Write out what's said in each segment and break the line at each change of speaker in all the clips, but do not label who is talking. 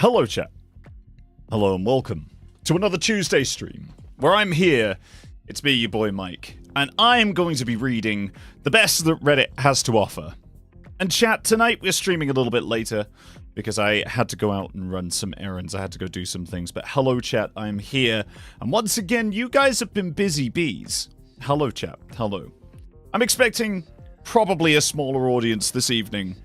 Hello chat. Hello and welcome to another Tuesday stream where I'm here. It's me, your boy Mike, and I'm going to be reading the best that Reddit has to offer. And chat, tonight we're streaming a little bit later because I had to go out and run some errands. I had to go do some things, but hello chat, I'm here. And once again, you guys have been busy bees. Hello chat, hello. I'm expecting probably a smaller audience this evening,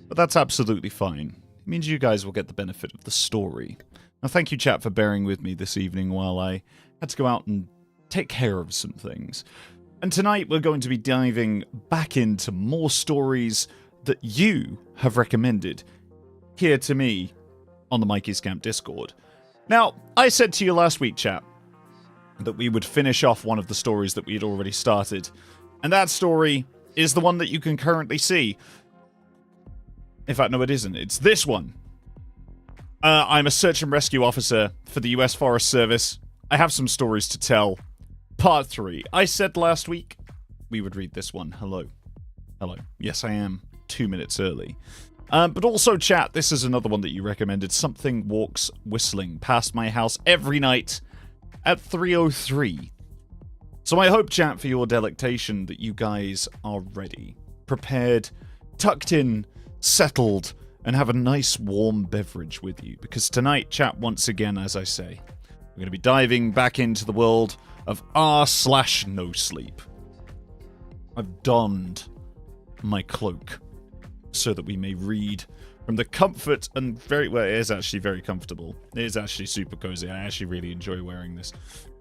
but that's absolutely fine. It means you guys will get the benefit of the story. Now thank you chat for bearing with me this evening while I had to go out and take care of some things. And tonight we're going to be diving back into more stories that you have recommended here to me on the Mikey's Camp Discord. Now, I said to you last week, chat, that we would finish off one of the stories that we had already started. And that story is the one that you can currently see. In fact, no, it isn't. It's this one. I'm a search and rescue officer for the US Forest Service. I have some stories to tell. Part 3. I said last week we would read this one. Hello. Hello. Yes, I am 2 minutes early. But also, chat, this is another one that you recommended. Something walks whistling past my house every night at 3:03. So I hope, chat, for your delectation that you guys are ready, prepared, tucked in, settled, and have a nice warm beverage with you. Because tonight, chat, once again, as I say, we're going to be diving back into the world of r/NoSleep. I've donned my cloak so that we may read from the comfort and well, it is actually very comfortable. It is actually super cozy. I actually really enjoy wearing this.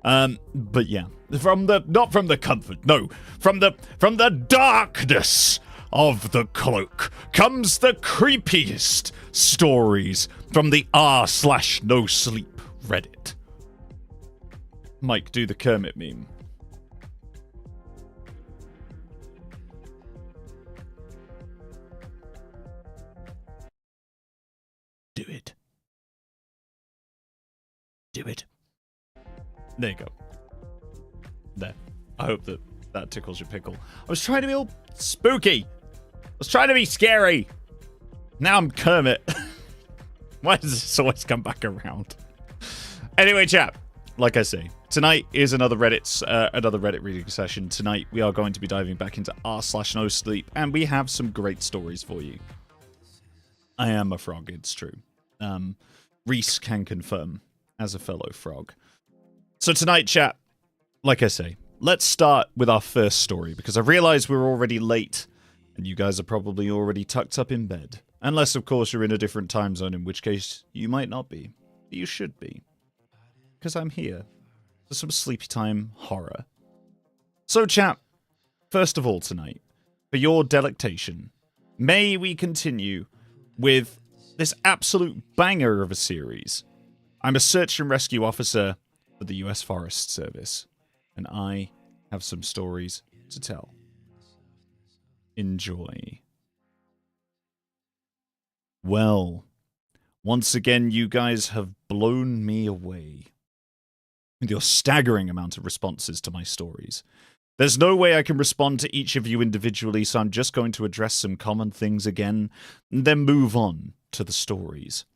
But yeah, not from the comfort, no, from the darkness of the cloak comes the creepiest stories from the r/NoSleep Reddit. Mike, do the Kermit meme. Do it. Do it. There you go. There. I hope that tickles your pickle. I was trying to be all spooky. I was trying to be scary. Now I'm Kermit. Why does this always come back around? Anyway, chat. Like I say, tonight is another Reddit reading session. Tonight we are going to be diving back into r/NoSleep, and we have some great stories for you. I am a frog, it's true. Reese can confirm as a fellow frog. So tonight, chat, like I say, let's start with our first story, because I realize we're already late, and you guys are probably already tucked up in bed. Unless, of course, you're in a different time zone, in which case you might not be. But you should be. Because I'm here for some sleepy time horror. So, chat, first of all tonight, for your delectation, may we continue with this absolute banger of a series. I'm a search and rescue officer for the US Forest Service, and I have some stories to tell. Enjoy. Well, once again, you guys have blown me away with your staggering amount of responses to my stories. There's no way I can respond to each of you individually, so I'm just going to address some common things again, and then move on to the stories.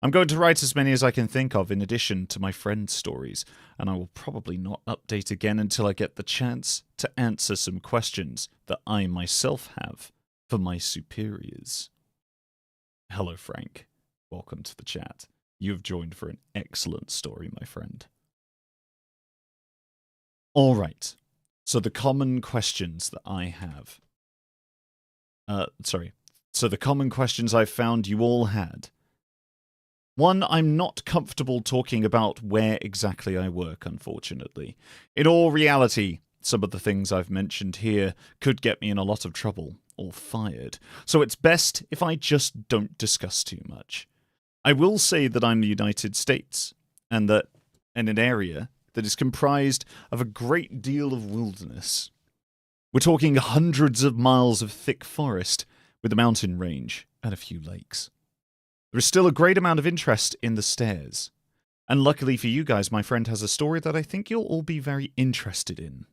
I'm going to write as many as I can think of in addition to my friends' stories, and I will probably not update again until I get the chance to answer some questions that I myself have for my superiors. Hello, Frank. Welcome to the chat. You have joined for an excellent story, my friend. Alright, so the common questions that I have. So the common questions I found you all had. One, I'm not comfortable talking about where exactly I work, unfortunately. In all reality, some of the things I've mentioned here could get me in a lot of trouble, or fired. So it's best if I just don't discuss too much. I will say that I'm the United States, and that in an area that is comprised of a great deal of wilderness. We're talking hundreds of miles of thick forest with a mountain range and a few lakes. There is still a great amount of interest in the stairs. And luckily for you guys, my friend has a story that I think you'll all be very interested in.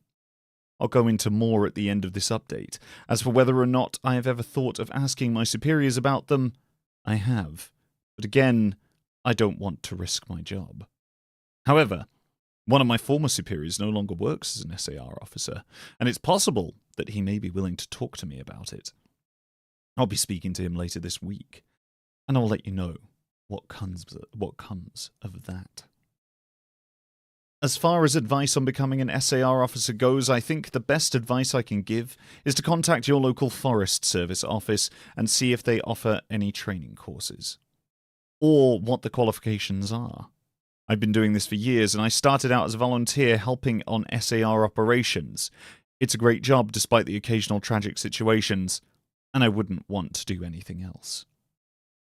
I'll go into more at the end of this update. As for whether or not I have ever thought of asking my superiors about them, I have. But again, I don't want to risk my job. However, one of my former superiors no longer works as an SAR officer, and it's possible that he may be willing to talk to me about it. I'll be speaking to him later this week, and I'll let you know what comes of that. As far as advice on becoming an SAR officer goes, I think the best advice I can give is to contact your local Forest Service office and see if they offer any training courses, or what the qualifications are. I've been doing this for years, and I started out as a volunteer helping on SAR operations. It's a great job despite the occasional tragic situations, and I wouldn't want to do anything else.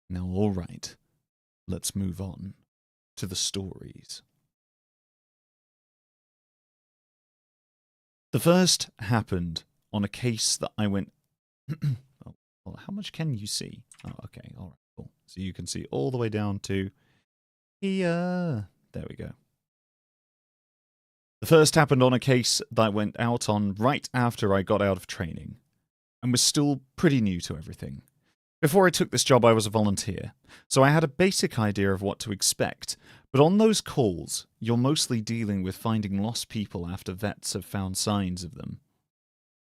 Now, all right, let's move on to the stories. The first happened on a case that I went... oh, well, how much can you see? Oh, okay, all right, cool. So you can see all the way down to here. There we go. The first happened on a case that I went out on right after I got out of training, and was still pretty new to everything. Before I took this job, I was a volunteer, so I had a basic idea of what to expect, but on those calls, you're mostly dealing with finding lost people after vets have found signs of them.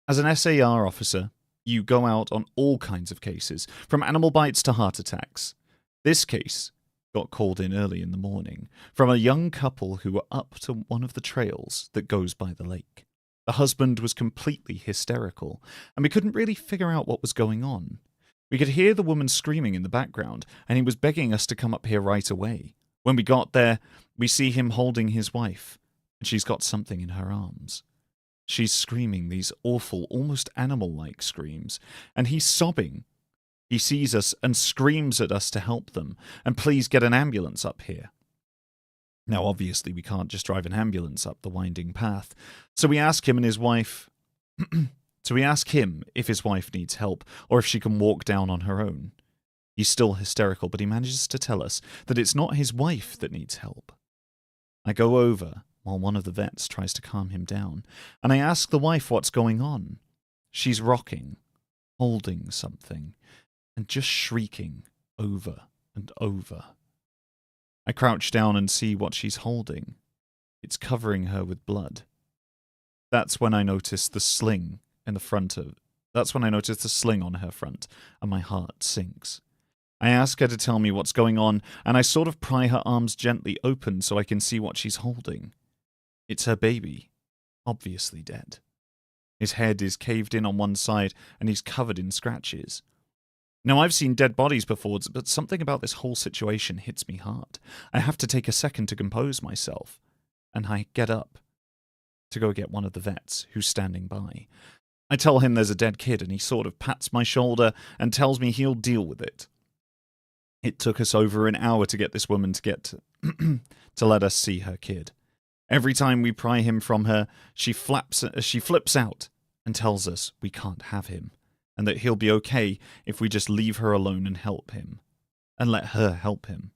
As an SAR officer, you go out on all kinds of cases, from animal bites to heart attacks. This case got called in early in the morning from a young couple who were up to one of the trails that goes by the lake. The husband was completely hysterical, and we couldn't really figure out what was going on. We could hear the woman screaming in the background, and he was begging us to come up here right away. When we got there, we see him holding his wife, and she's got something in her arms. She's screaming these awful, almost animal-like screams, and he's sobbing. He sees us and screams at us to help them, and please get an ambulance up here. Now, obviously, we can't just drive an ambulance up the winding path, so we ask him and his wife... So we ask him if his wife needs help, or if she can walk down on her own. He's still hysterical, but he manages to tell us that it's not his wife that needs help. I go over, while one of the vets tries to calm him down, and I ask the wife what's going on. She's rocking, holding something, and just shrieking over and over. I crouch down and see what she's holding. It's covering her with blood. That's when I notice the sling on her front, and my heart sinks. I ask her to tell me what's going on, and I sort of pry her arms gently open so I can see what she's holding. It's her baby, obviously dead. His head is caved in on one side, and he's covered in scratches. Now, I've seen dead bodies before, but something about this whole situation hits me hard. I have to take a second to compose myself, and I get up to go get one of the vets who's standing by. I tell him there's a dead kid, and he sort of pats my shoulder and tells me he'll deal with it. It took us over an hour to get this woman to let us see her kid. Every time we pry him from her, she flips out and tells us we can't have him, and that he'll be okay if we just leave her alone and let her help him.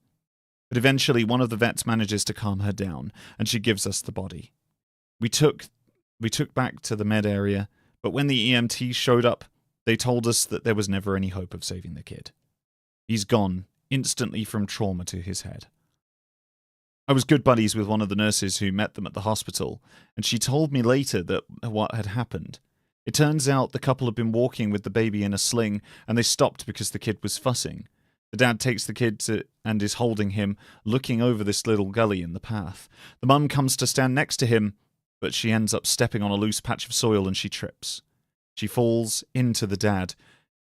But eventually one of the vets manages to calm her down, and she gives us the body. We took back to the med area, but when the EMTs showed up, they told us that there was never any hope of saving the kid. He's gone instantly from trauma to his head. I was good buddies with one of the nurses who met them at the hospital, and she told me later that what had happened. It turns out the couple had been walking with the baby in a sling, and they stopped because the kid was fussing. The dad takes the kid and is holding him, looking over this little gully in the path. The mum comes to stand next to him, but she ends up stepping on a loose patch of soil and she trips. She falls into the dad,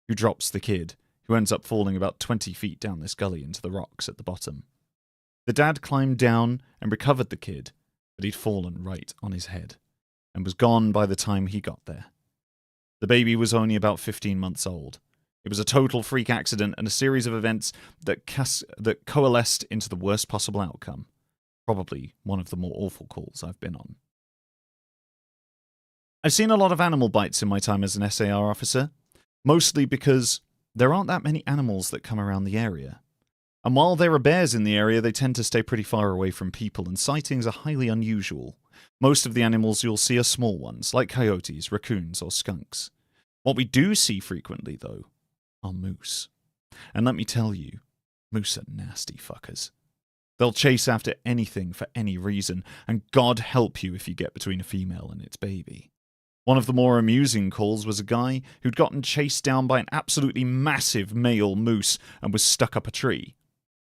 who drops the kid, who ends up falling about 20 feet down this gully into the rocks at the bottom. The dad climbed down and recovered the kid, but he'd fallen right on his head, and was gone by the time he got there. The baby was only about 15 months old. It was a total freak accident and a series of events that coalesced into the worst possible outcome. Probably one of the more awful calls I've been on. I've seen a lot of animal bites in my time as an SAR officer, mostly because there aren't that many animals that come around the area. And while there are bears in the area, they tend to stay pretty far away from people, and sightings are highly unusual. Most of the animals you'll see are small ones, like coyotes, raccoons, or skunks. What we do see frequently, though, are moose. And let me tell you, moose are nasty fuckers. They'll chase after anything for any reason, and God help you if you get between a female and its baby. One of the more amusing calls was a guy who'd gotten chased down by an absolutely massive male moose and was stuck up a tree.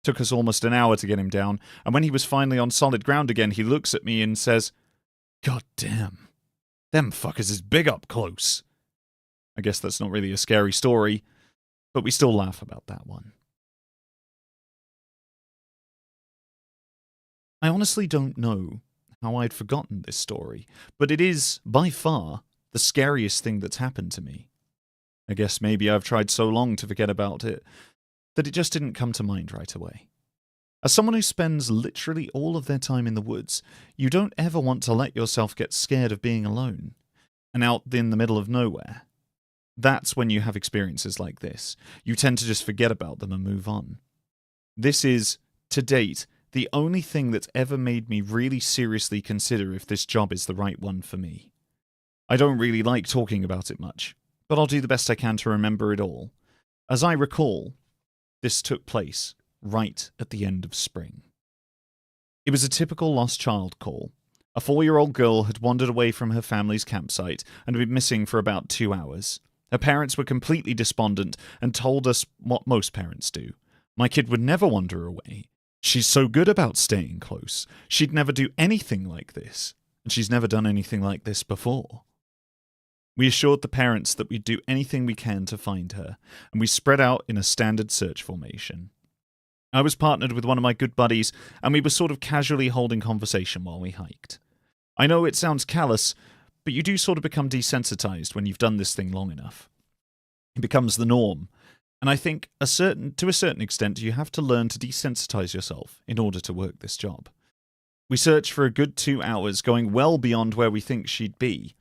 Took us almost an hour to get him down, and when he was finally on solid ground again, he looks at me and says, "God damn, them fuckers is big up close." I guess that's not really a scary story, but we still laugh about that one. I honestly don't know how I'd forgotten this story, but it is, by far, the scariest thing that's happened to me. I guess maybe I've tried so long to forget about it that it just didn't come to mind right away. As someone who spends literally all of their time in the woods, you don't ever want to let yourself get scared of being alone and out in the middle of nowhere. That's when you have experiences like this. You tend to just forget about them and move on. This is, to date, the only thing that's ever made me really seriously consider if this job is the right one for me. I don't really like talking about it much, but I'll do the best I can to remember it all. As I recall, this took place right at the end of spring. It was a typical lost child call. A 4-year-old girl had wandered away from her family's campsite and had been missing for about 2 hours. Her parents were completely despondent and told us what most parents do. My kid would never wander away. She's so good about staying close. She'd never do anything like this, and she's never done anything like this before. We assured the parents that we'd do anything we can to find her, and we spread out in a standard search formation. I was partnered with one of my good buddies, and we were sort of casually holding conversation while we hiked. I know it sounds callous, but you do sort of become desensitized when you've done this thing long enough. It becomes the norm, and I think to a certain extent you have to learn to desensitize yourself in order to work this job. We search for a good 2 hours, going well beyond where we think she'd be,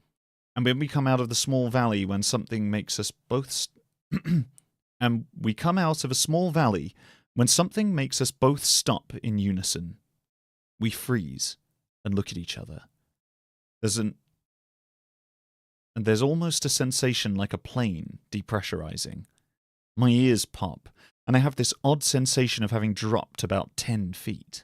and when we come out of the small valley when something makes us both stop in unison. We freeze and look at each other. There's almost a sensation like a plane depressurizing. My ears pop, and I have this odd sensation of having dropped about 10 feet.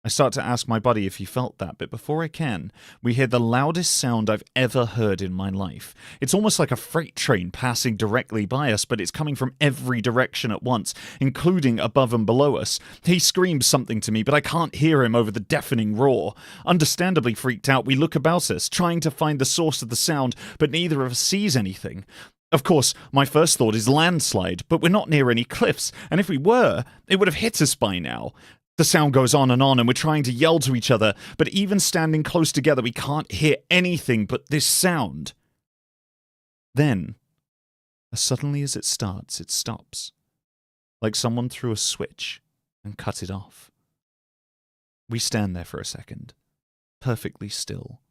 I start to ask my buddy if he felt that, but before I can, we hear the loudest sound I've ever heard in my life. It's almost like a freight train passing directly by us, but it's coming from every direction at once, including above and below us. He screams something to me, but I can't hear him over the deafening roar. Understandably freaked out, we look about us, trying to find the source of the sound, but neither of us sees anything. Of course, my first thought is landslide, but we're not near any cliffs, and if we were, it would have hit us by now. The sound goes on, and we're trying to yell to each other, but even standing close together, we can't hear anything but this sound. Then, as suddenly as it starts, it stops, like someone threw a switch and cut it off. We stand there for a second, perfectly still,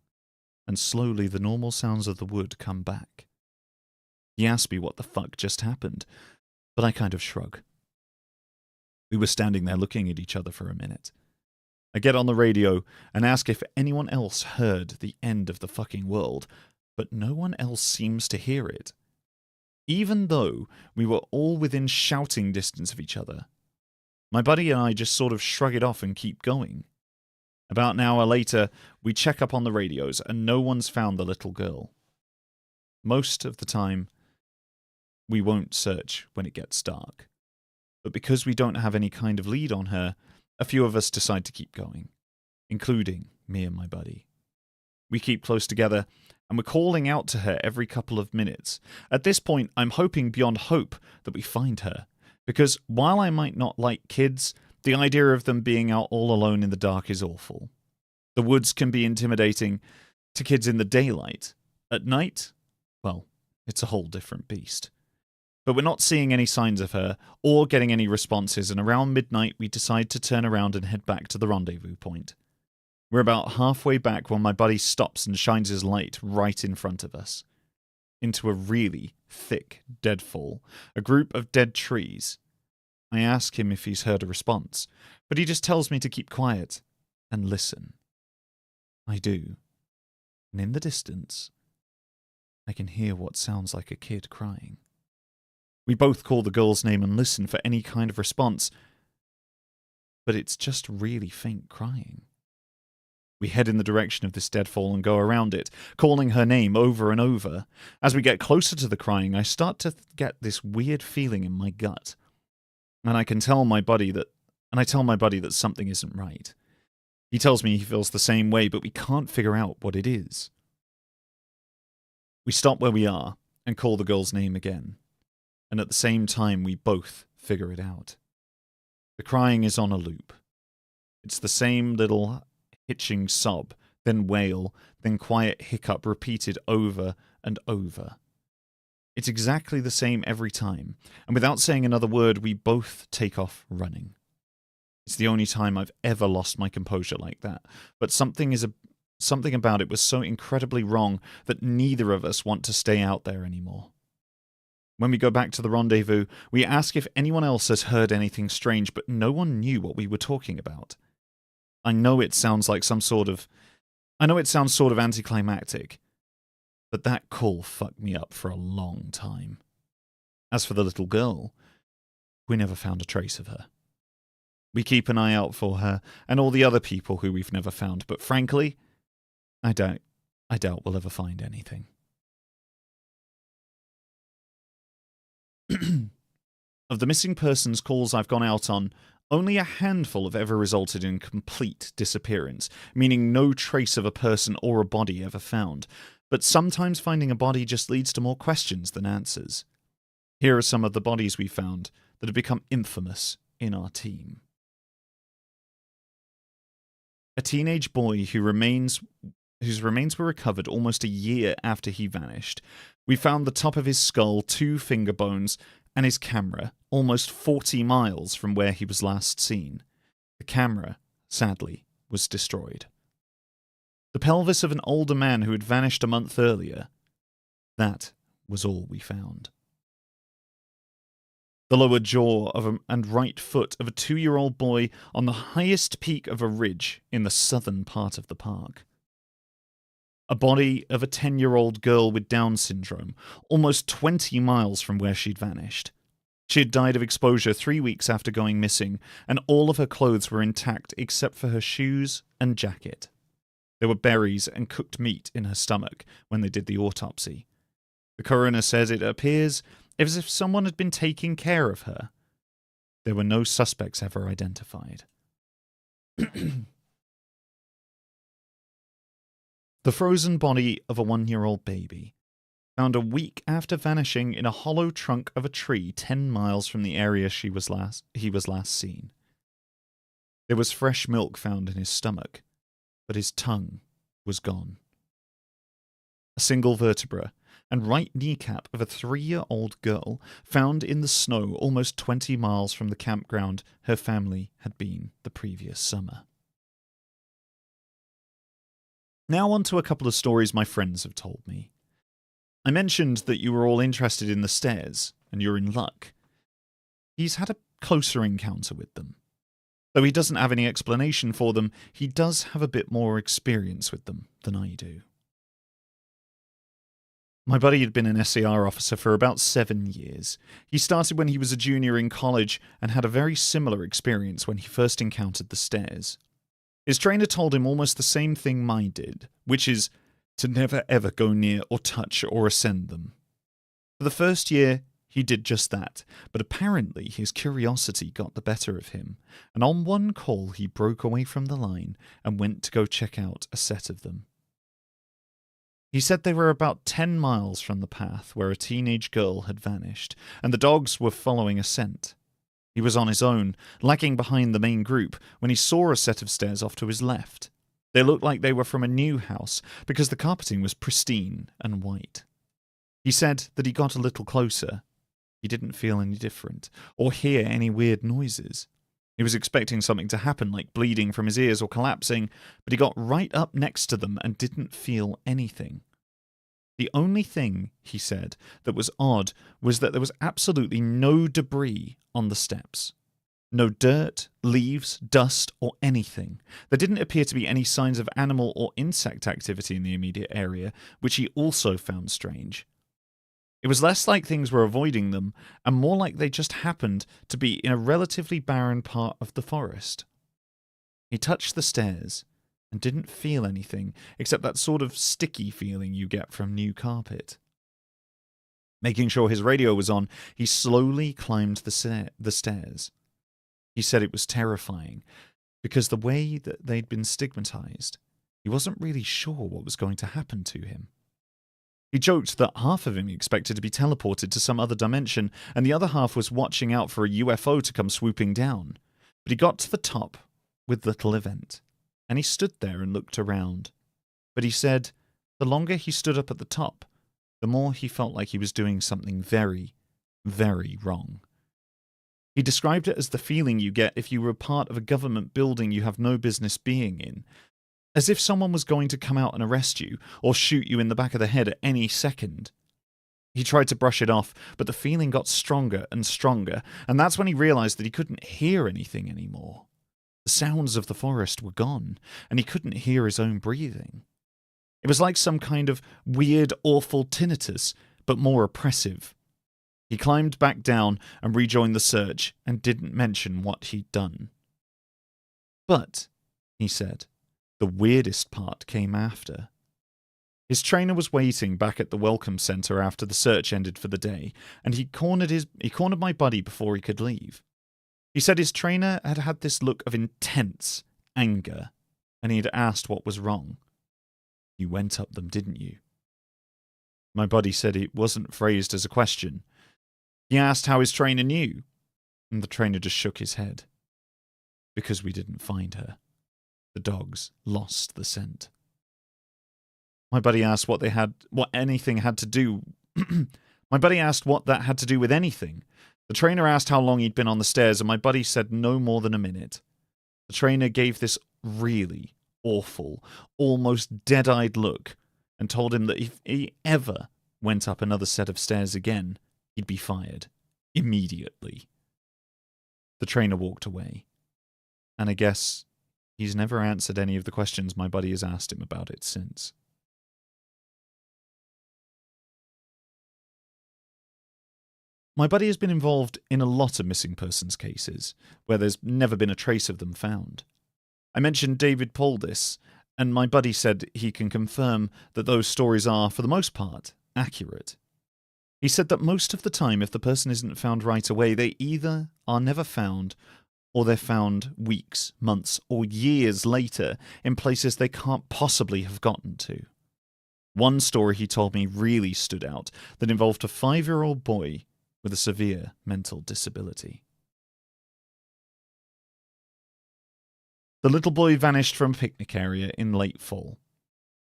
and slowly the normal sounds of the wood come back. He asks me what the fuck just happened, but I kind of shrug. We were standing there looking at each other for a minute. I get on the radio and ask if anyone else heard the end of the fucking world, but no one else seems to hear it. Even though we were all within shouting distance of each other. My buddy and I just sort of shrug it off and keep going. About an hour later, we check up on the radios and no one's found the little girl. Most of the time, we won't search when it gets dark. But because we don't have any kind of lead on her, a few of us decide to keep going, including me and my buddy. We keep close together, and we're calling out to her every couple of minutes. At this point, I'm hoping beyond hope that we find her, because while I might not like kids, the idea of them being out all alone in the dark is awful. The woods can be intimidating to kids in the daylight. At night, well, it's a whole different beast. But we're not seeing any signs of her, or getting any responses, and around midnight we decide to turn around and head back to the rendezvous point. We're about halfway back when my buddy stops and shines his light right in front of us. Into a really thick deadfall, a group of dead trees. I ask him if he's heard a response, but he just tells me to keep quiet and listen. I do, and in the distance, I can hear what sounds like a kid crying. We both call the girl's name and listen for any kind of response, but it's just really faint crying. We head in the direction of this deadfall and go around it, calling her name over and over. As we get closer to the crying, I start to get this weird feeling in my gut. And I tell my buddy that something isn't right. He tells me he feels the same way, but we can't figure out what it is. We stop where we are and call the girl's name again. And at the same time, we both figure it out. The crying is on a loop. It's the same little hitching sob, then wail, then quiet hiccup repeated over and over. It's exactly the same every time, and without saying another word, we both take off running. It's the only time I've ever lost my composure like that, but something about it was so incredibly wrong that neither of us want to stay out there anymore. When we go back to the rendezvous, we ask if anyone else has heard anything strange, but no one knew what we were talking about. I know it sounds sort of anticlimactic, but that call fucked me up for a long time. As for the little girl, we never found a trace of her. We keep an eye out for her and all the other people who we've never found, but frankly, I doubt we'll ever find anything. Of the missing persons calls I've gone out on, only a handful have ever resulted in complete disappearance, meaning no trace of a person or a body ever found. But sometimes finding a body just leads to more questions than answers. Here are some of the bodies we found that have become infamous in our team. A teenage boy whose remains were recovered almost a year after he vanished. We found the top of his skull, 2 finger bones, and his camera, almost 40 miles from where he was last seen. The camera, sadly, was destroyed. The pelvis of an older man who had vanished a month earlier. That was all we found. The lower jaw and right foot of a 2-year-old boy on the highest peak of a ridge in the southern part of the park. A body of a 10-year-old girl with Down syndrome, almost 20 miles from where she'd vanished. She had died of exposure 3 weeks after going missing, and all of her clothes were intact except for her shoes and jacket. There were berries and cooked meat in her stomach when they did the autopsy. The coroner says it appears as if someone had been taking care of her. There were no suspects ever identified. The frozen body of a 1-year-old baby, found a week after vanishing in a hollow trunk of a tree 10 miles from the area he was last seen. There was fresh milk found in his stomach, but his tongue was gone. A single vertebra and right kneecap of a 3-year-old girl found in the snow almost 20 miles from the campground her family had been the previous summer. Now on to a couple of stories my friends have told me. I mentioned that you were all interested in the stairs, and you're in luck. He's had a closer encounter with them. Though he doesn't have any explanation for them, he does have a bit more experience with them than I do. My buddy had been an SAR officer for about 7 years. He started when he was a junior in college and had a very similar experience when he first encountered the stairs. His trainer told him almost the same thing mine did, which is to never ever go near or touch or ascend them. For the first year, he did just that, but apparently his curiosity got the better of him, and on one call he broke away from the line and went to go check out a set of them. He said they were about 10 miles from the path where a teenage girl had vanished, and the dogs were following a scent. He was on his own, lagging behind the main group, when he saw a set of stairs off to his left. They looked like they were from a new house, because the carpeting was pristine and white. He said that he got a little closer. He didn't feel any different, or hear any weird noises. He was expecting something to happen, like bleeding from his ears or collapsing, but he got right up next to them and didn't feel anything. The only thing, he said, that was odd was that there was absolutely no debris on the steps. No dirt, leaves, dust, or anything. There didn't appear to be any signs of animal or insect activity in the immediate area, which he also found strange. It was less like things were avoiding them, and more like they just happened to be in a relatively barren part of the forest. He touched the stairs and didn't feel anything except that sort of sticky feeling you get from new carpet. Making sure his radio was on, he slowly climbed the stairs. He said it was terrifying because the way that they'd been stigmatized, he wasn't really sure what was going to happen to him. He joked that half of him expected to be teleported to some other dimension, and the other half was watching out for a UFO to come swooping down. But he got to the top with little event, and he stood there and looked around. But he said the longer he stood up at the top, the more he felt like he was doing something very, very wrong. He described it as the feeling you get if you were part of a government building you have no business being in, as if someone was going to come out and arrest you or shoot you in the back of the head at any second. He tried to brush it off, but the feeling got stronger and stronger, and that's when he realized that he couldn't hear anything anymore. The sounds of the forest were gone, and he couldn't hear his own breathing. It was like some kind of weird, awful tinnitus, but more oppressive. He climbed back down and rejoined the search and didn't mention what he'd done. But, he said, the weirdest part came after. His trainer was waiting back at the welcome center after the search ended for the day, and he cornered my buddy before he could leave. He said his trainer had had this look of intense anger, and he had asked what was wrong. "You went up them, didn't you?" My buddy said it wasn't phrased as a question. He asked how his trainer knew, and the trainer just shook his head. "Because we didn't find her. The dogs lost the scent." My buddy asked what anything had to do. My buddy asked what that had to do with anything. The trainer asked how long he'd been on the stairs, and my buddy said no more than a minute. The trainer gave this really awful, almost dead-eyed look, and told him that if he ever went up another set of stairs again, he'd be fired. Immediately. The trainer walked away. And I guess he's never answered any of the questions my buddy has asked him about it since. My buddy has been involved in a lot of missing persons cases, where there's never been a trace of them found. I mentioned David Pauldis, and my buddy said he can confirm that those stories are, for the most part, accurate. He said that most of the time, if the person isn't found right away, they either are never found, or they're found weeks, months, or years later in places they can't possibly have gotten to. One story he told me really stood out that involved a 5-year-old boy with a severe mental disability. The little boy vanished from a picnic area in late fall.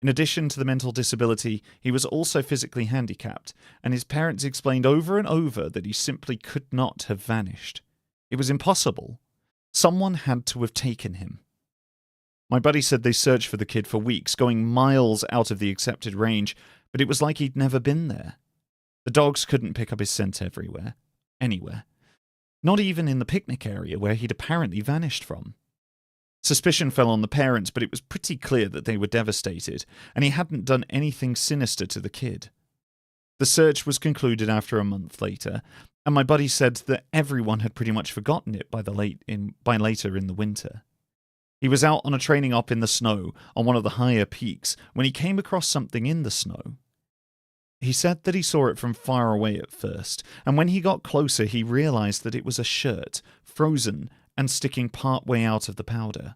In addition to the mental disability, he was also physically handicapped, and his parents explained over and over that he simply could not have vanished. It was impossible. Someone had to have taken him. My buddy said they searched for the kid for weeks, going miles out of the accepted range, but it was like he'd never been there. The dogs couldn't pick up his scent anywhere. Not even in the picnic area where he'd apparently vanished from. Suspicion fell on the parents, but it was pretty clear that they were devastated, and he hadn't done anything sinister to the kid. The search was concluded after a month later, and my buddy said that everyone had pretty much forgotten it by later in the winter. He was out on a training op in the snow on one of the higher peaks when he came across something in the snow. He said that he saw it from far away at first, and when he got closer he realized that it was a shirt, frozen and sticking part way out of the powder.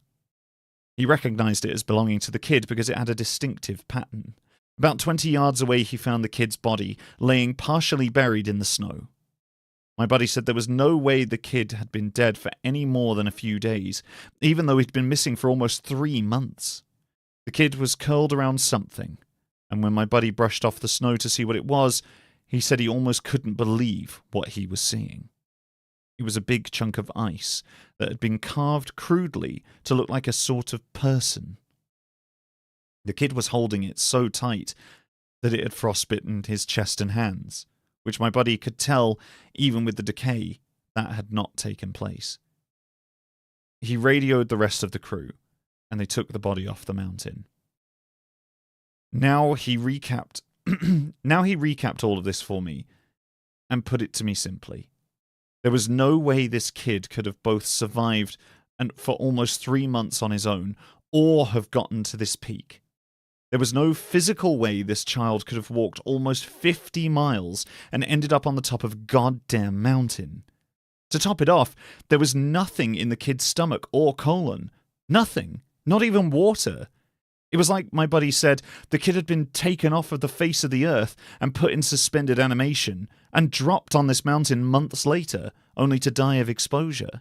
He recognized it as belonging to the kid because it had a distinctive pattern. About 20 yards away he found the kid's body, laying partially buried in the snow. My buddy said there was no way the kid had been dead for any more than a few days, even though he'd been missing for almost 3 months. The kid was curled around something, and when my buddy brushed off the snow to see what it was, he said he almost couldn't believe what he was seeing. It was a big chunk of ice that had been carved crudely to look like a sort of person. The kid was holding it so tight that it had frostbitten his chest and hands, which my buddy could tell, even with the decay, that had not taken place. He radioed the rest of the crew, and they took the body off the mountain. Now he recapped all of this for me, and put it to me simply. There was no way this kid could have both survived and for almost 3 months on his own, or have gotten to this peak. There was no physical way this child could have walked almost 50 miles and ended up on the top of a goddamn mountain. To top it off, there was nothing in the kid's stomach or colon. Nothing. Not even water. It was like my buddy said, the kid had been taken off of the face of the earth and put in suspended animation and dropped on this mountain months later, only to die of exposure.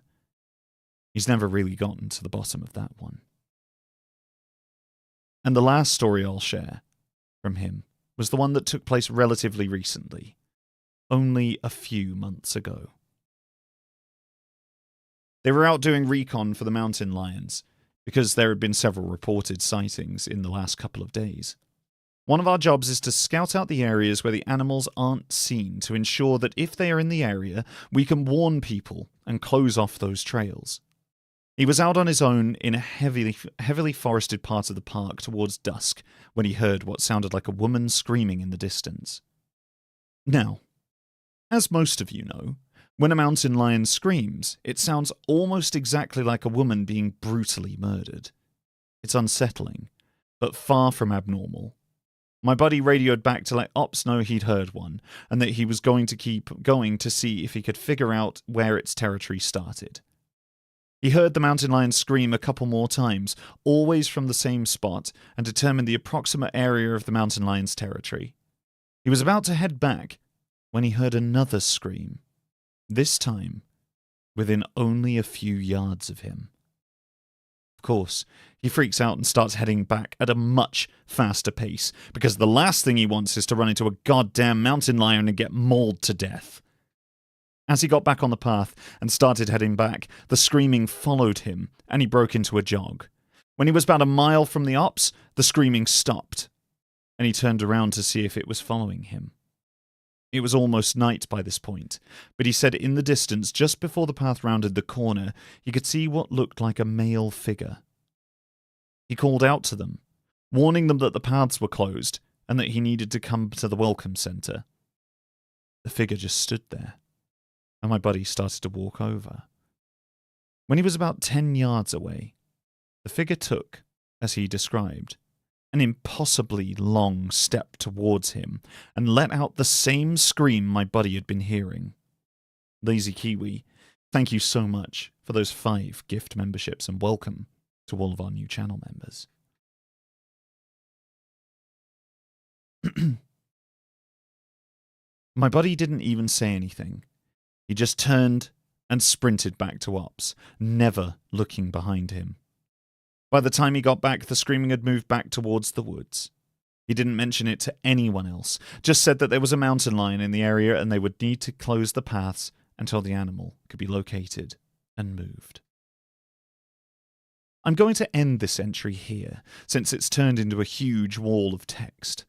He's never really gotten to the bottom of that one. And the last story I'll share from him was the one that took place relatively recently, only a few months ago. They were out doing recon for the mountain lions, because there had been several reported sightings in the last couple of days. One of our jobs is to scout out the areas where the animals aren't seen to ensure that if they are in the area, we can warn people and close off those trails. He was out on his own in a heavily forested part of the park towards dusk when he heard what sounded like a woman screaming in the distance. Now, as most of you know, when a mountain lion screams, it sounds almost exactly like a woman being brutally murdered. It's unsettling, but far from abnormal. My buddy radioed back to let Ops know he'd heard one, and that he was going to keep going to see if he could figure out where its territory started. He heard the mountain lion scream a couple more times, always from the same spot, and determined the approximate area of the mountain lion's territory. He was about to head back when he heard another scream. This time, within only a few yards of him. Of course, he freaks out and starts heading back at a much faster pace, because the last thing he wants is to run into a goddamn mountain lion and get mauled to death. As he got back on the path and started heading back, the screaming followed him, and he broke into a jog. When he was about a mile from the ops, the screaming stopped, and he turned around to see if it was following him. It was almost night by this point, but he said in the distance, just before the path rounded the corner, he could see what looked like a male figure. He called out to them, warning them that the paths were closed and that he needed to come to the welcome center. The figure just stood there, and my buddy started to walk over. When he was about 10 yards away, the figure took, as he described, an impossibly long step towards him and let out the same scream my buddy had been hearing. Lazy Kiwi, thank you so much for those 5 gift memberships and welcome to all of our new channel members. My buddy didn't even say anything. He just turned and sprinted back to Ops, never looking behind him. By the time he got back, the screaming had moved back towards the woods. He didn't mention it to anyone else, just said that there was a mountain lion in the area and they would need to close the paths until the animal could be located and moved. I'm going to end this entry here, since it's turned into a huge wall of text.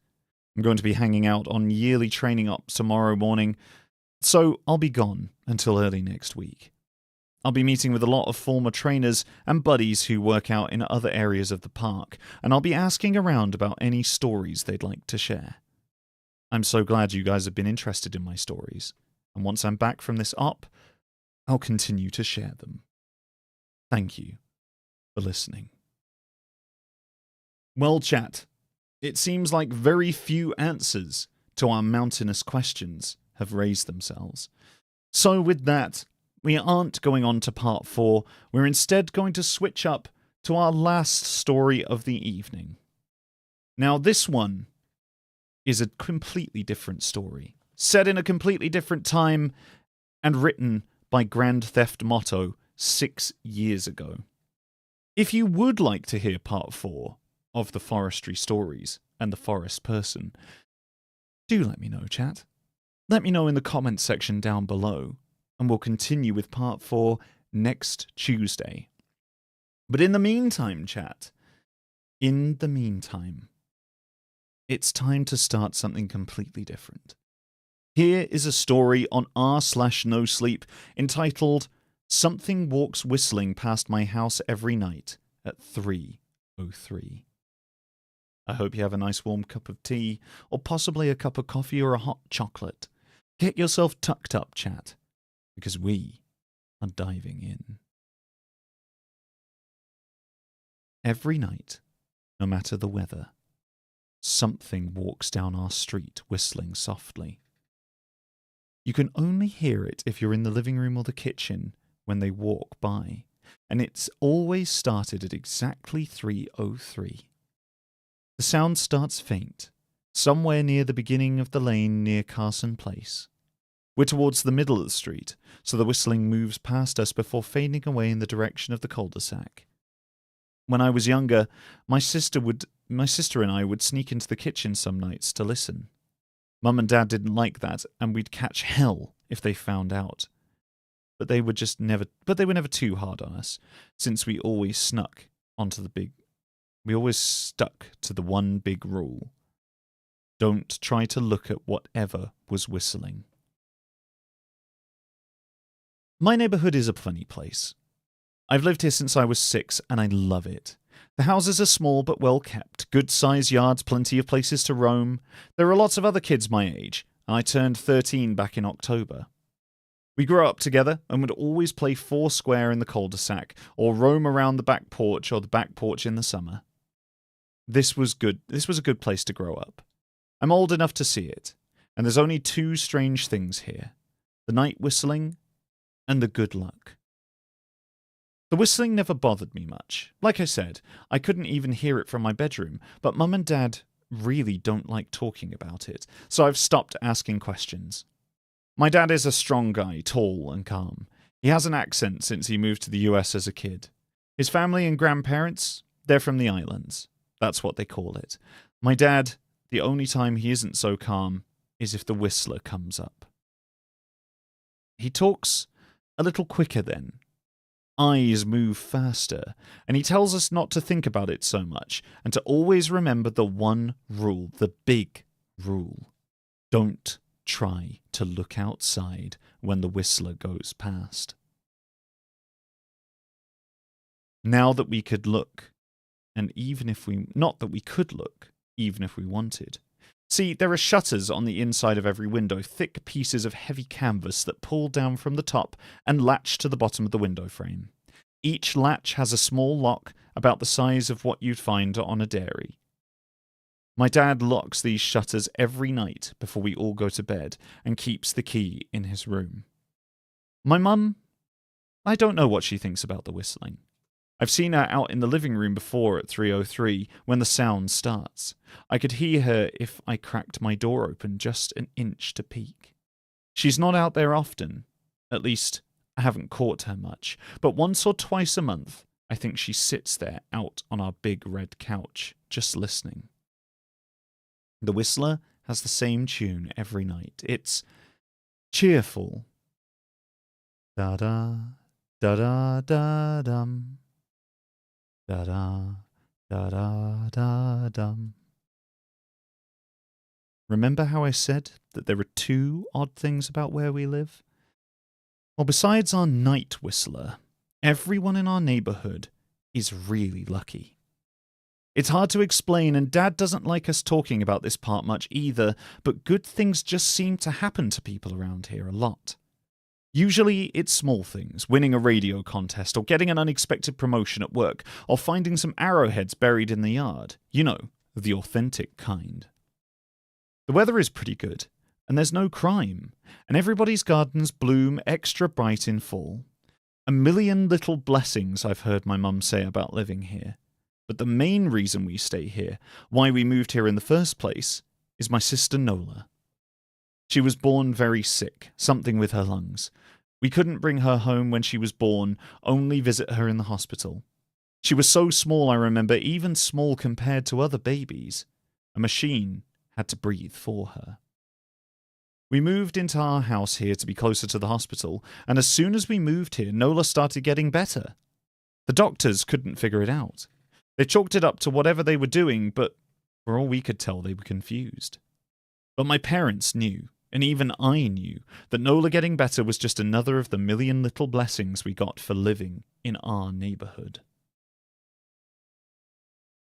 I'm going to be hanging out on yearly training ops tomorrow morning, so I'll be gone until early next week. I'll be meeting with a lot of former trainers and buddies who work out in other areas of the park, and I'll be asking around about any stories they'd like to share. I'm so glad you guys have been interested in my stories, and once I'm back from this op, I'll continue to share them. Thank you for listening. Well, chat, it seems like very few answers to our mountainous questions have raised themselves. So with that, we aren't going on to part 4. We're instead going to switch up to our last story of the evening. Now, this one is a completely different story, set in a completely different time, and written by Grand Theft Motto 6 years ago. If you would like to hear part 4 of the forestry stories and the forest person, do let me know, chat. Let me know in the comments section down below, and we'll continue with part 4 next Tuesday. But in the meantime, chat, it's time to start something completely different. Here is a story on r/NoSleep entitled Something Walks Whistling Past My House Every Night at 3:03. I hope you have a nice warm cup of tea, or possibly a cup of coffee or a hot chocolate. Get yourself tucked up, chat, because we are diving in. Every night, no matter the weather, something walks down our street whistling softly. You can only hear it if you're in the living room or the kitchen when they walk by, and it's always started at exactly 3:03. The sound starts faint, somewhere near the beginning of the lane near Carson Place. We're towards the middle of the street, so the whistling moves past us before fading away in the direction of the cul-de-sac. When I was younger, my sister and I would sneak into the kitchen some nights to listen. Mum and Dad didn't like that, and we'd catch hell if they found out. But they were never too hard on us, since we always stuck to the one big rule. Don't try to look at whatever was whistling. My neighborhood is a funny place. I've lived here since I was 6, and I love it. The houses are small but well kept, good-sized yards, plenty of places to roam. There are lots of other kids my age, and I turned 13 back in October. We grew up together and would always play foursquare in the cul-de-sac, or roam around the back porch or the back porch in the summer. This was good. This was a good place to grow up. I'm old enough to see it, and there's only 2 strange things here: the night whistling and the good luck. The whistling never bothered me much. Like I said, I couldn't even hear it from my bedroom, but Mum and Dad really don't like talking about it, so I've stopped asking questions. My dad is a strong guy, tall and calm. He has an accent since he moved to the US as a kid. His family and grandparents, they're from the islands. That's what they call it. My dad, the only time he isn't so calm is if the whistler comes up. He talks a little quicker then. Eyes move faster, and he tells us not to think about it so much, and to always remember the one rule, the big rule. Don't try to look outside when the whistler goes past. Now that we could look, and not that we could look, even if we wanted. See, there are shutters on the inside of every window, thick pieces of heavy canvas that pull down from the top and latch to the bottom of the window frame. Each latch has a small lock about the size of what you'd find on a dairy. My dad locks these shutters every night before we all go to bed and keeps the key in his room. My mum, I don't know what she thinks about the whistling. I've seen her out in the living room before at 3:03 when the sound starts. I could hear her if I cracked my door open just an inch to peek. She's not out there often. At least, I haven't caught her much. But once or twice a month, I think she sits there out on our big red couch, just listening. The whistler has the same tune every night. It's cheerful. Da-da, da-da-da-dum. Da-da, da-da-da-dum. Remember how I said that there are 2 odd things about where we live? Well, besides our night whistler, everyone in our neighborhood is really lucky. It's hard to explain, and Dad doesn't like us talking about this part much either, but good things just seem to happen to people around here a lot. Usually it's small things, winning a radio contest, or getting an unexpected promotion at work, or finding some arrowheads buried in the yard. You know, the authentic kind. The weather is pretty good, and there's no crime, and everybody's gardens bloom extra bright in fall. A million little blessings I've heard my mum say about living here. But the main reason we stay here, why we moved here in the first place, is my sister Nola. She was born very sick, something with her lungs. We couldn't bring her home when she was born, only visit her in the hospital. She was so small, I remember, even small compared to other babies. A machine had to breathe for her. We moved into our house here to be closer to the hospital, and as soon as we moved here, Nola started getting better. The doctors couldn't figure it out. They chalked it up to whatever they were doing, but for all we could tell, they were confused. But my parents knew, and even I knew, that Nola getting better was just another of the million little blessings we got for living in our neighborhood.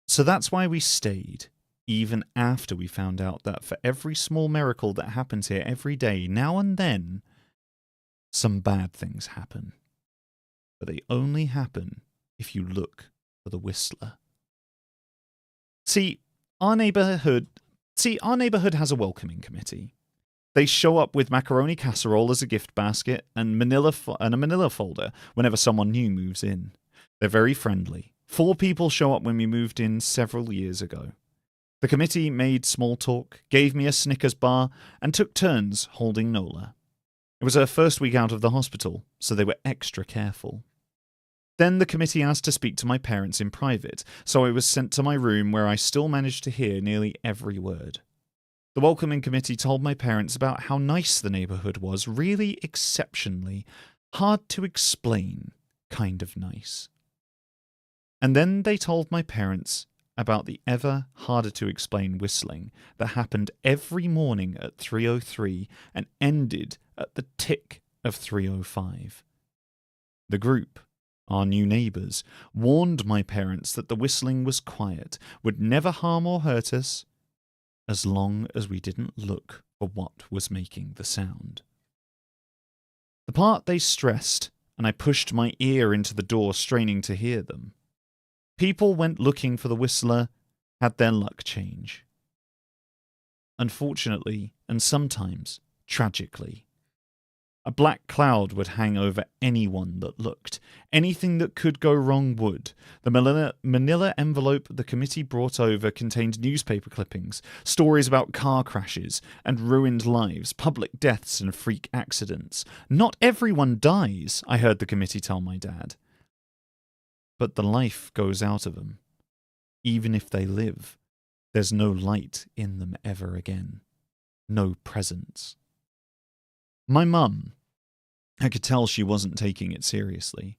So that's why we stayed, even after we found out that for every small miracle that happens here every day, now and then, some bad things happen. But they only happen if you look for the Whistler. See, our neighborhood has a welcoming committee. They show up with macaroni casserole as a gift basket and a manila folder whenever someone new moves in. They're very friendly. 4 people show up when we moved in several years ago. The committee made small talk, gave me a Snickers bar, and took turns holding Nola. It was her first week out of the hospital, so they were extra careful. Then the committee asked to speak to my parents in private, so I was sent to my room where I still managed to hear nearly every word. The welcoming committee told my parents about how nice the neighborhood was, really exceptionally, hard to explain kind of nice. And then they told my parents about the ever harder to explain whistling that happened every morning at 3:03 and ended at the tick of 3:05. The group, our new neighbours, warned my parents that the whistling was quiet, would never harm or hurt us, as long as we didn't look for what was making the sound. The part they stressed, and I pushed my ear into the door straining to hear them. People went looking for the whistler, had their luck change. Unfortunately, and sometimes tragically, a black cloud would hang over anyone that looked. Anything that could go wrong would. The manila envelope the committee brought over contained newspaper clippings, stories about car crashes and ruined lives, public deaths and freak accidents. Not everyone dies, I heard the committee tell my dad. But the life goes out of them. Even if they live, there's no light in them ever again. No presence. My mum, I could tell she wasn't taking it seriously.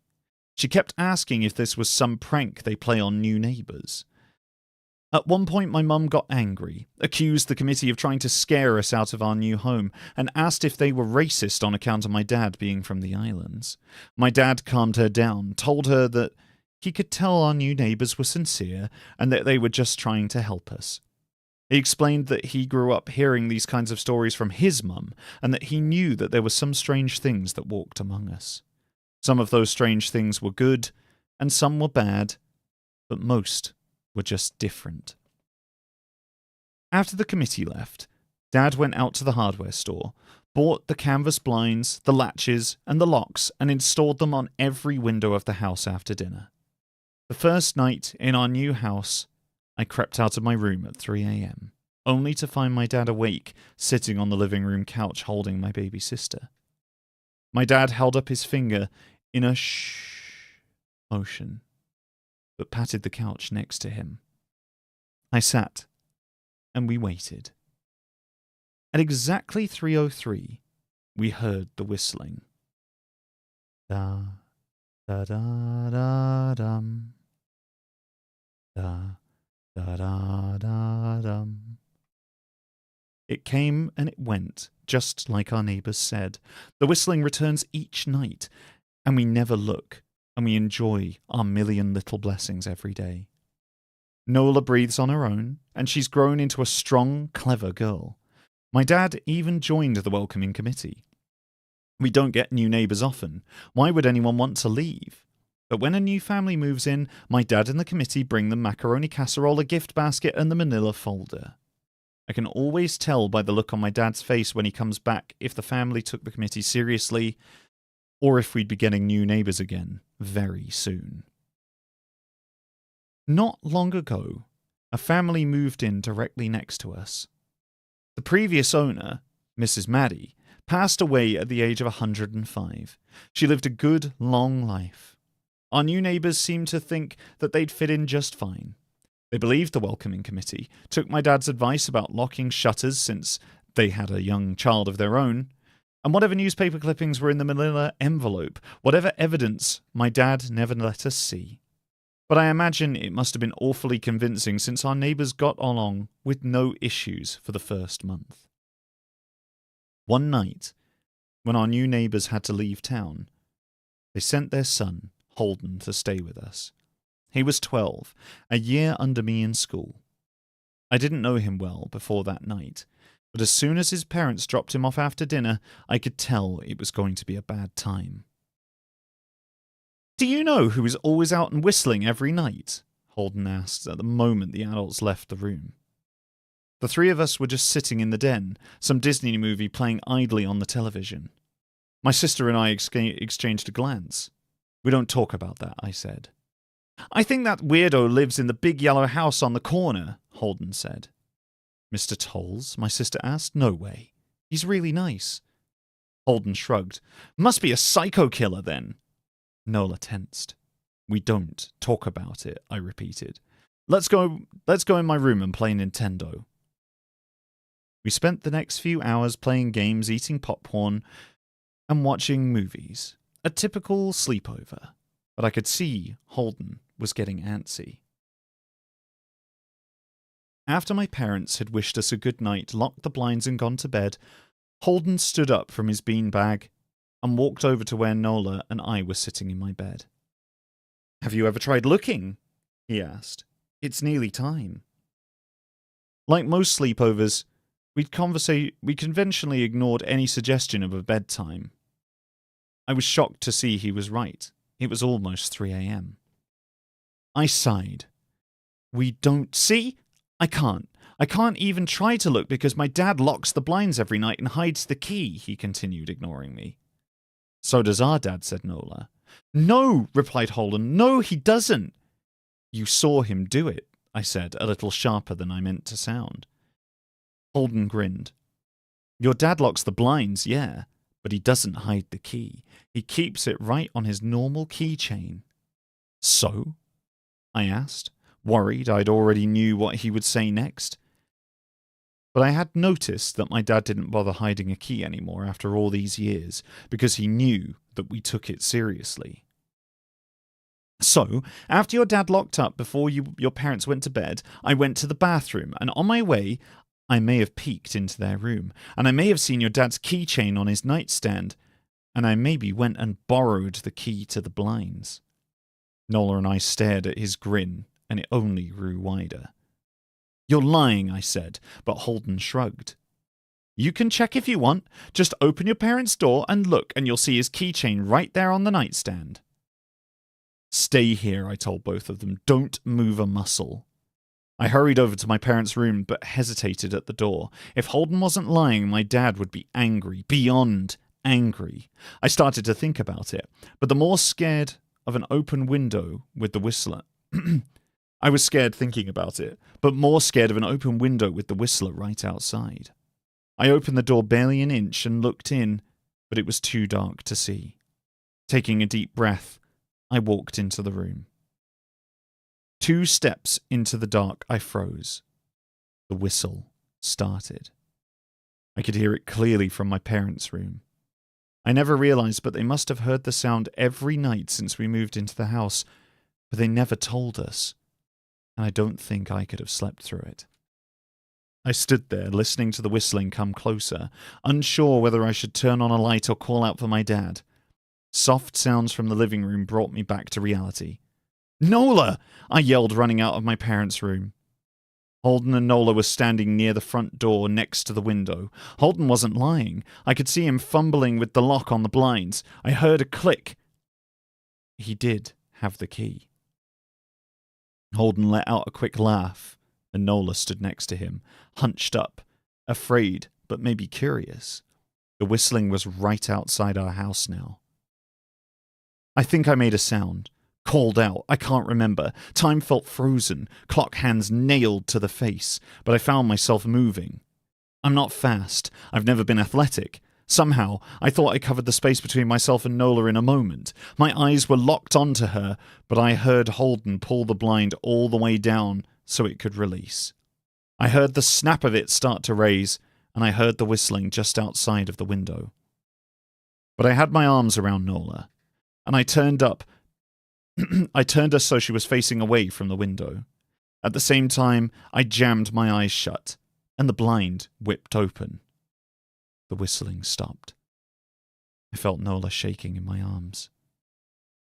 She kept asking if this was some prank they play on new neighbours. At one point my mum got angry, accused the committee of trying to scare us out of our new home, and asked if they were racist on account of my dad being from the islands. My dad calmed her down, told her that he could tell our new neighbours were sincere and that they were just trying to help us. He explained that he grew up hearing these kinds of stories from his mum, and that he knew that there were some strange things that walked among us. Some of those strange things were good, and some were bad, but most were just different. After the committee left, Dad went out to the hardware store, bought the canvas blinds, the latches, and the locks, and installed them on every window of the house after dinner. The first night in our new house, I crept out of my room at 3 a.m, only to find my dad awake, sitting on the living room couch holding my baby sister. My dad held up his finger in a shh motion, but patted the couch next to him. I sat, and we waited. At exactly 3:03, we heard the whistling. Da, da, da, da, dum. Da, da, da, da, dum. It came and it went, just like our neighbours said. The whistling returns each night, and we never look, and we enjoy our million little blessings every day. Nola breathes on her own, and she's grown into a strong, clever girl. My dad even joined the welcoming committee. We don't get new neighbours often. Why would anyone want to leave? But when a new family moves in, my dad and the committee bring them macaroni casserole, a gift basket, and the manila folder. I can always tell by the look on my dad's face when he comes back if the family took the committee seriously, or if we'd be getting new neighbours again very soon. Not long ago, a family moved in directly next to us. The previous owner, Mrs. Maddie, passed away at the age of 105. She lived a good, long life. Our new neighbours seemed to think that they'd fit in just fine. They believed the welcoming committee, took my dad's advice about locking shutters since they had a young child of their own, and whatever newspaper clippings were in the manila envelope, whatever evidence my dad never let us see. But I imagine it must have been awfully convincing since our neighbours got along with no issues for the first month. One night, when our new neighbours had to leave town, they sent their son, Holden, to stay with us. He was 12, a year under me in school. I didn't know him well before that night, but as soon as his parents dropped him off after dinner, I could tell it was going to be a bad time. Do you know who is always out and whistling every night? Holden asked at the moment the adults left the room. The three of us were just sitting in the den, some Disney movie playing idly on the television. My sister and I exchanged a glance. We don't talk about that, I said. I think that weirdo lives in the big yellow house on the corner, Holden said. Mr. Tolles? My sister asked. No way. He's really nice. Holden shrugged. Must be a psycho killer then. Nola tensed. We don't talk about it, I repeated. Let's go in my room and play Nintendo. We spent the next few hours playing games, eating popcorn, and watching movies. A typical sleepover. But I could see Holden was getting antsy. After my parents had wished us a good night, locked the blinds and gone to bed, Holden stood up from his beanbag and walked over to where Nola and I were sitting in my bed. Have you ever tried looking? He asked. It's nearly time. Like most sleepovers, we conventionally ignored any suggestion of a bedtime. I was shocked to see he was right. It was almost 3 a.m. I sighed. We don't see? I can't. I can't even try to look because my dad locks the blinds every night and hides the key, he continued, ignoring me. So does our dad, said Nola. No, replied Holden. No, he doesn't. You saw him do it, I said, a little sharper than I meant to sound. Holden grinned. Your dad locks the blinds, yeah, but he doesn't hide the key. He keeps it right on his normal keychain. So? I asked, worried I'd already knew what he would say next. But I had noticed that my dad didn't bother hiding a key anymore after all these years, because he knew that we took it seriously. So, after your dad locked up before your parents went to bed, I went to the bathroom, and on my way, I may have peeked into their room, and I may have seen your dad's keychain on his nightstand, and I maybe went and borrowed the key to the blinds. Nola and I stared at his grin, and it only grew wider. You're lying, I said, but Holden shrugged. You can check if you want. Just open your parents' door and look, and you'll see his keychain right there on the nightstand. Stay here, I told both of them. Don't move a muscle. I hurried over to my parents' room, but hesitated at the door. If Holden wasn't lying, my dad would be angry, beyond angry. I started to think about it, but the more scared of an open window with the whistler... I was scared thinking about it, but more scared of an open window with the whistler right outside. I opened the door barely an inch and looked in, but it was too dark to see. Taking a deep breath, I walked into the room. 2 steps into the dark, I froze. The whistle started. I could hear it clearly from my parents' room. I never realized, but they must have heard the sound every night since we moved into the house, but they never told us. And I don't think I could have slept through it. I stood there, listening to the whistling come closer, unsure whether I should turn on a light or call out for my dad. Soft sounds from the living room brought me back to reality. Nola! I yelled, running out of my parents' room. Holden and Nola were standing near the front door next to the window. Holden wasn't lying. I could see him fumbling with the lock on the blinds. I heard a click. He did have the key. Holden let out a quick laugh, and Nola stood next to him, hunched up, afraid but maybe curious. The whistling was right outside our house now. I think I made a sound, called out, I can't remember. Time felt frozen, clock hands nailed to the face, but I found myself moving. I'm not fast, I've never been athletic. Somehow, I thought I covered the space between myself and Nola in a moment. My eyes were locked onto her, but I heard Holden pull the blind all the way down so it could release. I heard the snap of it start to raise, and I heard the whistling just outside of the window. But I had my arms around Nola, and I turned her so she was facing away from the window. At the same time, I jammed my eyes shut, and the blind whipped open. The whistling stopped. I felt Nola shaking in my arms.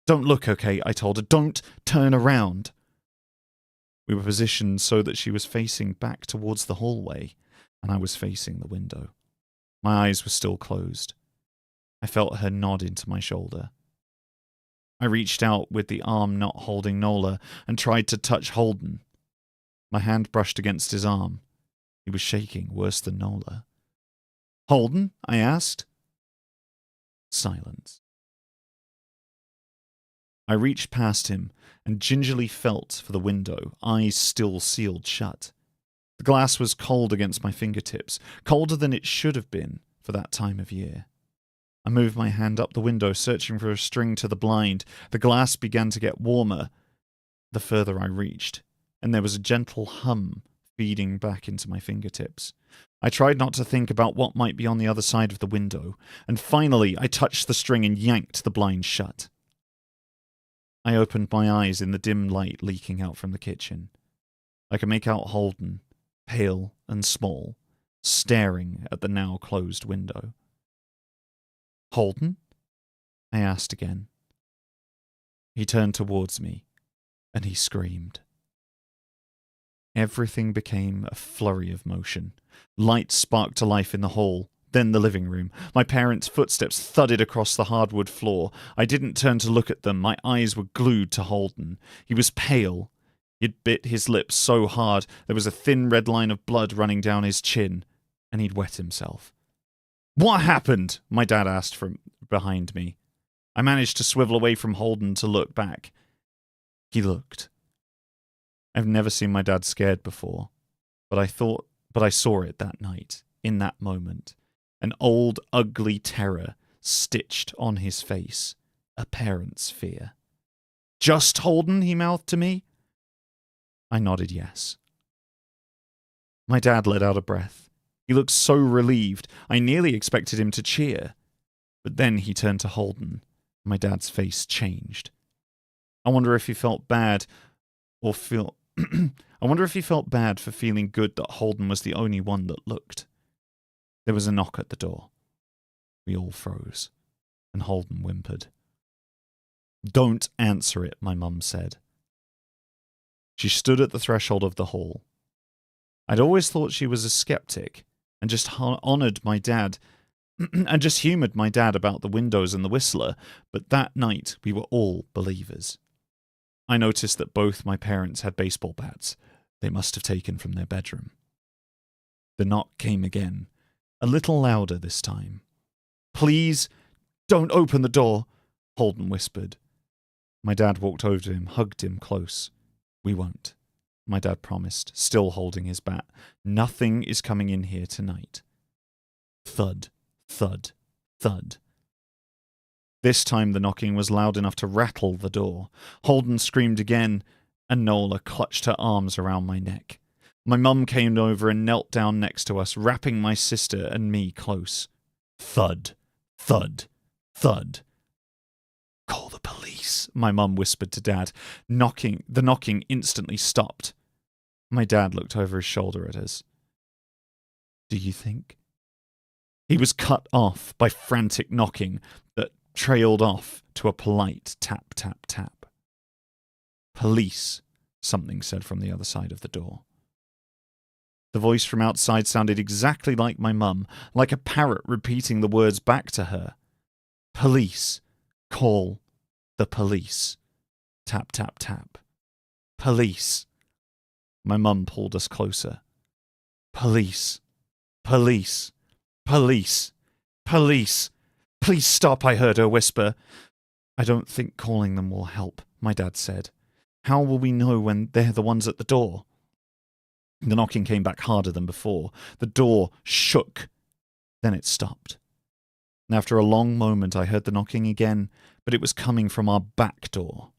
Don't look, okay, I told her. Don't turn around. We were positioned so that she was facing back towards the hallway, and I was facing the window. My eyes were still closed. I felt her nod into my shoulder. I reached out with the arm not holding Nola and tried to touch Holden. My hand brushed against his arm. He was shaking worse than Nola. "Holden?" I asked. Silence. I reached past him and gingerly felt for the window, eyes still sealed shut. The glass was cold against my fingertips, colder than it should have been for that time of year. I moved my hand up the window, searching for a string to the blind. The glass began to get warmer the further I reached, and there was a gentle hum feeding back into my fingertips. I tried not to think about what might be on the other side of the window, and finally I touched the string and yanked the blind shut. I opened my eyes in the dim light leaking out from the kitchen. I could make out Holden, pale and small, staring at the now closed window. "Holden?" I asked again. He turned towards me, and he screamed. Everything became a flurry of motion. Lights sparked to life in the hall, then the living room. My parents' footsteps thudded across the hardwood floor. I didn't turn to look at them. My eyes were glued to Holden. He was pale. He'd bit his lips so hard there was a thin red line of blood running down his chin, and he'd wet himself. "What happened?" my dad asked from behind me. I managed to swivel away from Holden to look back. He looked. I've never seen my dad scared before, but I saw it that night, in that moment. An old, ugly terror stitched on his face, a parent's fear. "Just Holden?" he mouthed to me. I nodded yes. My dad let out a breath. He looked so relieved, I nearly expected him to cheer. But then he turned to Holden. My dad's face changed. I wonder if he felt bad for feeling good that Holden was the only one that looked. There was a knock at the door. We all froze, and Holden whimpered. "Don't answer it," my mum said. She stood at the threshold of the hall. I'd always thought she was a skeptic, and just honoured my dad, and just humoured my dad about the windows and the whistler, but that night we were all believers. I noticed that both my parents had baseball bats. They must have taken from their bedroom. The knock came again, a little louder this time. "Please, don't open the door," Holden whispered. My dad walked over to him, hugged him close. "We won't," my dad promised, still holding his bat. "Nothing is coming in here tonight." Thud, thud, thud. This time the knocking was loud enough to rattle the door. Holden screamed again, and Nola clutched her arms around my neck. My mum came over and knelt down next to us, wrapping my sister and me close. Thud, thud, thud. "Call the police," my mum whispered to Dad. The knocking instantly stopped. My dad looked over his shoulder at us. "Do you think?" He was cut off by frantic knocking that trailed off to a polite tap, tap, tap. "Police," something said from the other side of the door. The voice from outside sounded exactly like my mum, like a parrot repeating the words back to her. "Police. Call the police." Tap, tap, tap. "Police." My mum pulled us closer. "Police. Police. Police. Police. Please stop," I heard her whisper. "I don't think calling them will help," my dad said. "How will we know when they're the ones at the door?" The knocking came back harder than before. The door shook. Then it stopped. And after a long moment I heard the knocking again, but it was coming from our back door.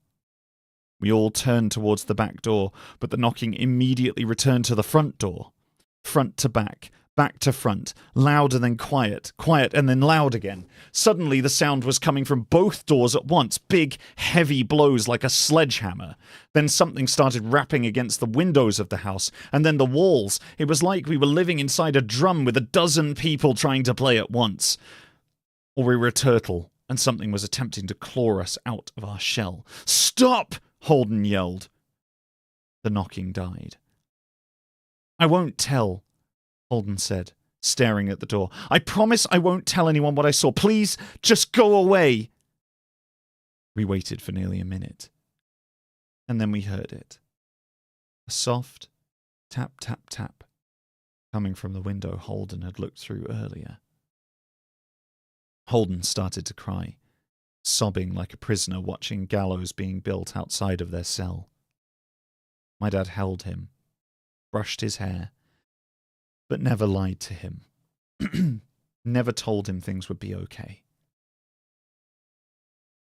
We all turned towards the back door, but the knocking immediately returned to the front door. Front to back, back to front, loud and then quiet, quiet and then loud again. Suddenly the sound was coming from both doors at once, big, heavy blows like a sledgehammer. Then something started rapping against the windows of the house, and then the walls. It was like we were living inside a drum with a dozen people trying to play at once. Or we were a turtle, and something was attempting to claw us out of our shell. "Stop!" Holden yelled. The knocking died. "I won't tell," Holden said, staring at the door. "I promise I won't tell anyone what I saw. Please, just go away." We waited for nearly a minute, and then we heard it. A soft tap, tap, tap, coming from the window Holden had looked through earlier. Holden started to cry, sobbing like a prisoner watching gallows being built outside of their cell. My dad held him, brushed his hair, but never lied to him. Never told him things would be okay.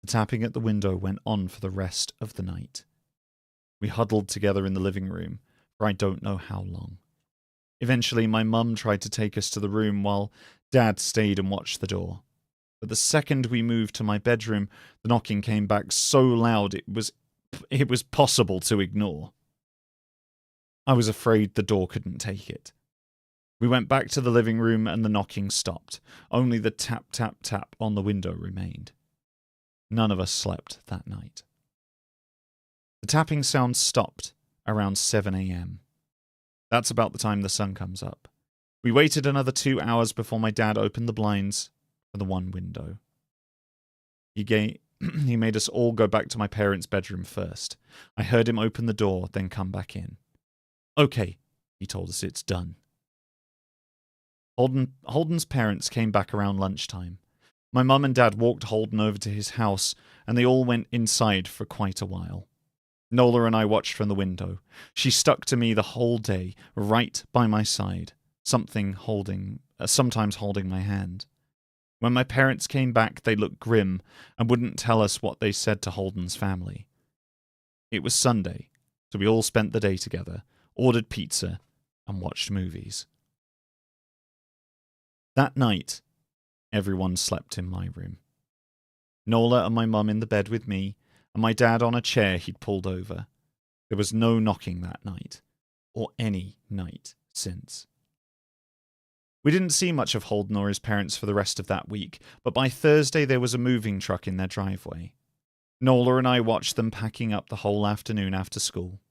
The tapping at the window went on for the rest of the night. We huddled together in the living room for I don't know how long. Eventually, my mum tried to take us to the room while Dad stayed and watched the door. But the second we moved to my bedroom, the knocking came back so loud it was possible to ignore. I was afraid the door couldn't take it. We went back to the living room and the knocking stopped. Only the tap, tap, tap on the window remained. None of us slept that night. The tapping sound stopped around 7 a.m. That's about the time the sun comes up. We waited another 2 hours before my dad opened the blinds for the one window. He made us all go back to my parents' bedroom first. I heard him open the door, then come back in. Okay, he told us, it's done. Holden's parents came back around lunchtime. My mum and dad walked Holden over to his house, and they all went inside for quite a while. Nola and I watched from the window. She stuck to me the whole day, right by my side, sometimes holding my hand. When my parents came back, they looked grim and wouldn't tell us what they said to Holden's family. It was Sunday, so we all spent the day together, ordered pizza, and watched movies. That night, everyone slept in my room. Nola and my mum in the bed with me, and my dad on a chair he'd pulled over. There was no knocking that night, or any night since. We didn't see much of Holden or his parents for the rest of that week, but by Thursday there was a moving truck in their driveway. Nola and I watched them packing up the whole afternoon after school.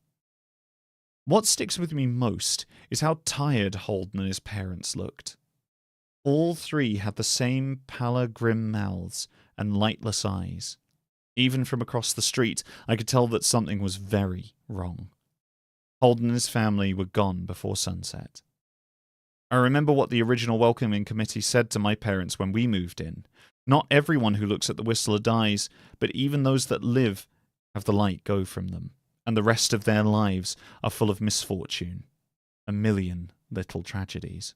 What sticks with me most is how tired Holden and his parents looked. All three had the same pallor, grim mouths and lightless eyes. Even from across the street, I could tell that something was very wrong. Holden and his family were gone before sunset. I remember what the original welcoming committee said to my parents when we moved in. Not everyone who looks at the Whistler dies, but even those that live have the light go from them, and the rest of their lives are full of misfortune, a million little tragedies.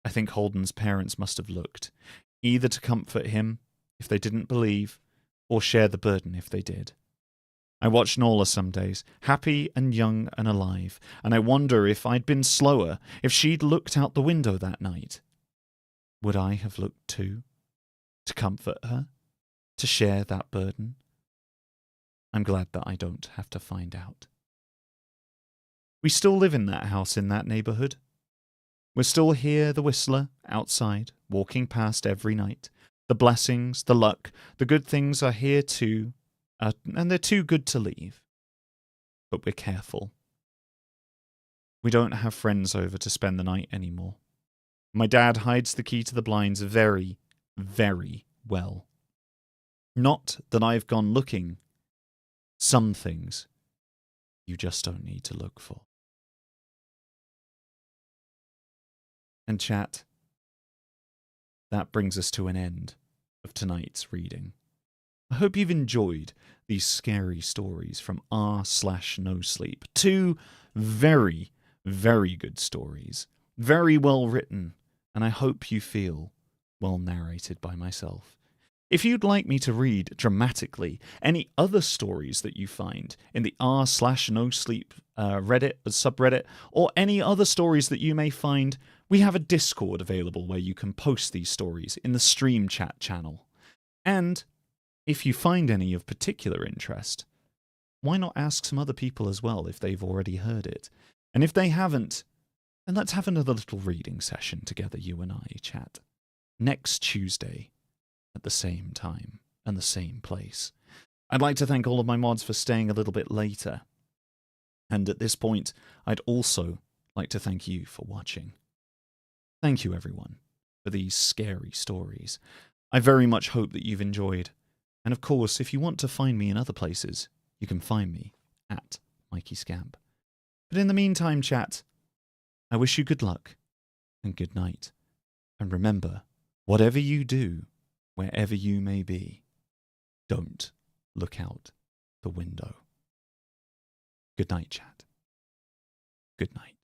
I think Holden's parents must have looked, either to comfort him if they didn't believe, or share the burden if they did. I watch Nola some days, happy and young and alive, and I wonder if I'd been slower, if she'd looked out the window that night. Would I have looked too? To comfort her? To share that burden? I'm glad that I don't have to find out. We still live in that house in that neighbourhood. We're still here, the Whistler, outside, walking past every night. The blessings, the luck, the good things are here too, and they're too good to leave. But we're careful. We don't have friends over to spend the night anymore. My dad hides the key to the blinds very, very well. Not that I've gone looking. Some things you just don't need to look for. And chat, that brings us to an end of tonight's reading. I hope you've enjoyed these scary stories from r/NoSleep. 2 very, very good stories. Very well written, and I hope you feel well narrated by myself. If you'd like me to read dramatically any other stories that you find in the r/NoSleep Reddit, subreddit, or any other stories that you may find, we have a Discord available where you can post these stories in the stream chat channel. And if you find any of particular interest, why not ask some other people as well if they've already heard it? And if they haven't, then let's have another little reading session together, you and I, chat. Next Tuesday, at the same time and the same place. I'd like to thank all of my mods for staying a little bit later. And at this point, I'd also like to thank you for watching. Thank you, everyone, for these scary stories. I very much hope that you've enjoyed And of course, if you want to find me in other places, you can find me at Mikey Scamp. But in the meantime, chat, I wish you good luck and good night. And remember, whatever you do, wherever you may be, don't look out the window. Good night, chat. Good night.